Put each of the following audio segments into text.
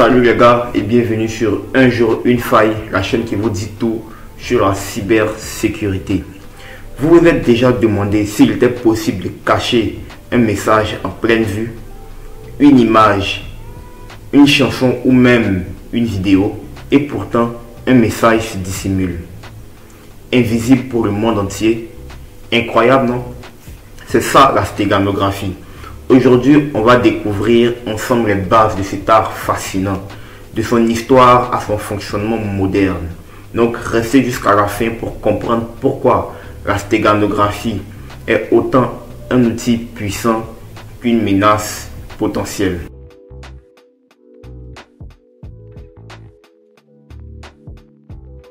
Salut les gars et bienvenue sur Un jour une faille, la chaîne qui vous dit tout sur la cybersécurité. Vous vous êtes déjà demandé s'il était possible de cacher un message en pleine vue, une image, une chanson ou même une vidéo, et pourtant un message se dissimule. Invisible pour le monde entier. Incroyable, non? C'est ça la stéganographie. Aujourd'hui, on va découvrir ensemble les bases de cet art fascinant, de son histoire à son fonctionnement moderne. Donc, restez jusqu'à la fin pour comprendre pourquoi la stéganographie est autant un outil puissant qu'une menace potentielle.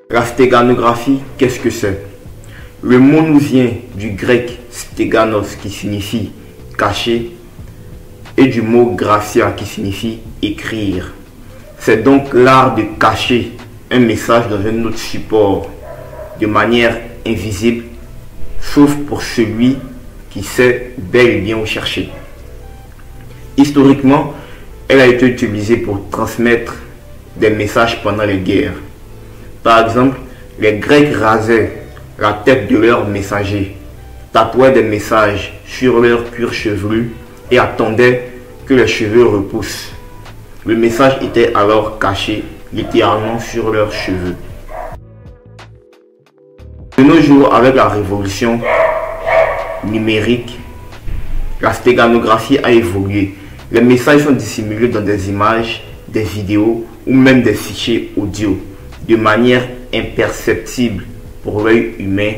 La stéganographie, qu'est-ce que c'est? Le mot nous vient du grec stéganos qui signifie cacher et du mot graphia qui signifie écrire. C'est donc l'art de cacher un message dans un autre support de manière invisible, sauf pour celui qui sait bel et bien où chercher. Historiquement, elle a été utilisée pour transmettre des messages pendant les guerres. Par exemple, les Grecs rasaient la tête de leurs messagers, tatouaient des messages sur leur cuir chevelu et attendaient que les cheveux repoussent. Le message était alors caché littéralement sur leurs cheveux. De nos jours, avec la révolution numérique, la stéganographie a évolué. Les messages sont dissimulés dans des images, des vidéos ou même des fichiers audio de manière imperceptible pour l'œil humain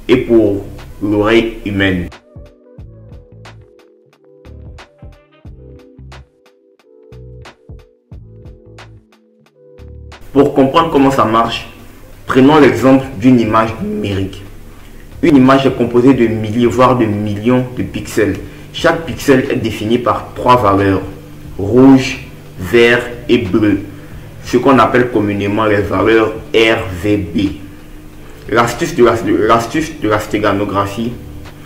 et pour l'oreille humaine. Pour comprendre comment ça marche, prenons l'exemple d'une image numérique. Une image est composée de milliers, voire de millions de pixels. Chaque pixel est défini par trois valeurs, rouge, vert et bleu, ce qu'on appelle communément les valeurs RVB. L'astuce de la stéganographie,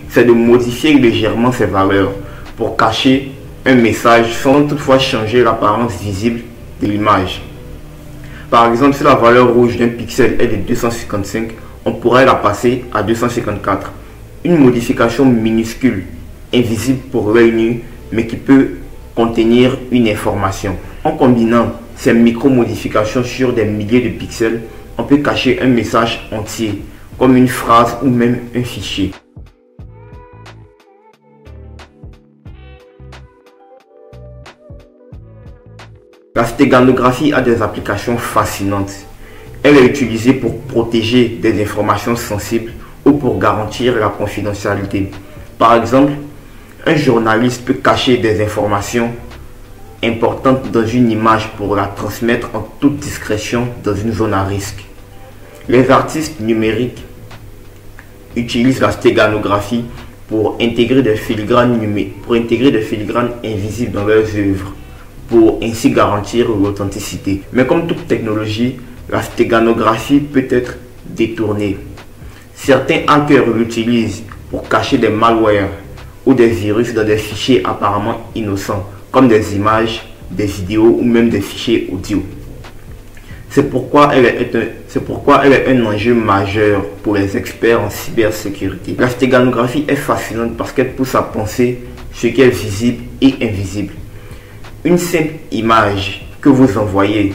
c'est de modifier légèrement ces valeurs pour cacher un message sans toutefois changer l'apparence visible de l'image. Par exemple, si la valeur rouge d'un pixel est de 255, on pourrait la passer à 254. Une modification minuscule, invisible pour l'œil nu, mais qui peut contenir une information. En combinant ces micro-modifications sur des milliers de pixels, on peut cacher un message entier, comme une phrase ou même un fichier. La stéganographie a des applications fascinantes. Elle est utilisée pour protéger des informations sensibles ou pour garantir la confidentialité. Par exemple, un journaliste peut cacher des informations importantes dans une image pour la transmettre en toute discrétion dans une zone à risque. Les artistes numériques utilisent la stéganographie pour intégrer des filigranes invisibles dans leurs œuvres, pour ainsi garantir l'authenticité. Mais comme toute technologie, la stéganographie peut être détournée. Certains hackers l'utilisent pour cacher des malwares ou des virus dans des fichiers apparemment innocents, comme des images, des vidéos ou même des fichiers audio. C'est pourquoi elle est un enjeu majeur pour les experts en cybersécurité. La stéganographie est fascinante parce qu'elle pousse à penser ce qui est visible et invisible. Une simple image que vous envoyez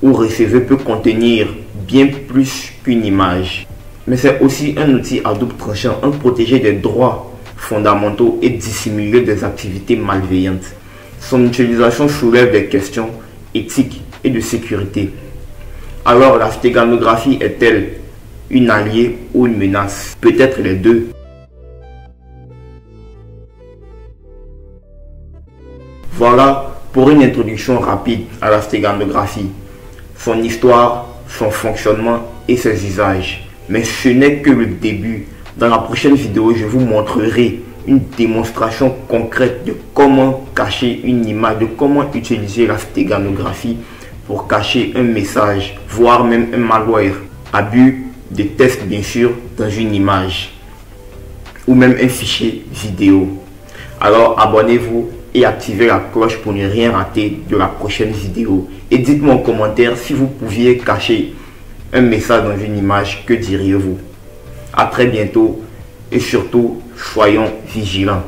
ou recevez peut contenir bien plus qu'une image. Mais c'est aussi un outil à double tranchant, pour protéger des droits fondamentaux et dissimuler des activités malveillantes. Son utilisation soulève des questions éthiques et de sécurité. Alors la stéganographie est-elle une alliée ou une menace? Peut-être les deux. Voilà pour une introduction rapide à la stéganographie, son histoire, son fonctionnement et ses usages. Mais ce n'est que le début. Dans la prochaine vidéo, je vous montrerai une démonstration concrète de comment cacher une image, de comment utiliser la stéganographie pour cacher un message, voire même un malware. Abus de test bien sûr dans une image ou même un fichier vidéo. Alors abonnez-vous et activez la cloche pour ne rien rater de la prochaine vidéo. Et dites-moi en commentaire si vous pouviez cacher un message dans une image, que diriez-vous? À très bientôt et surtout, soyons vigilants.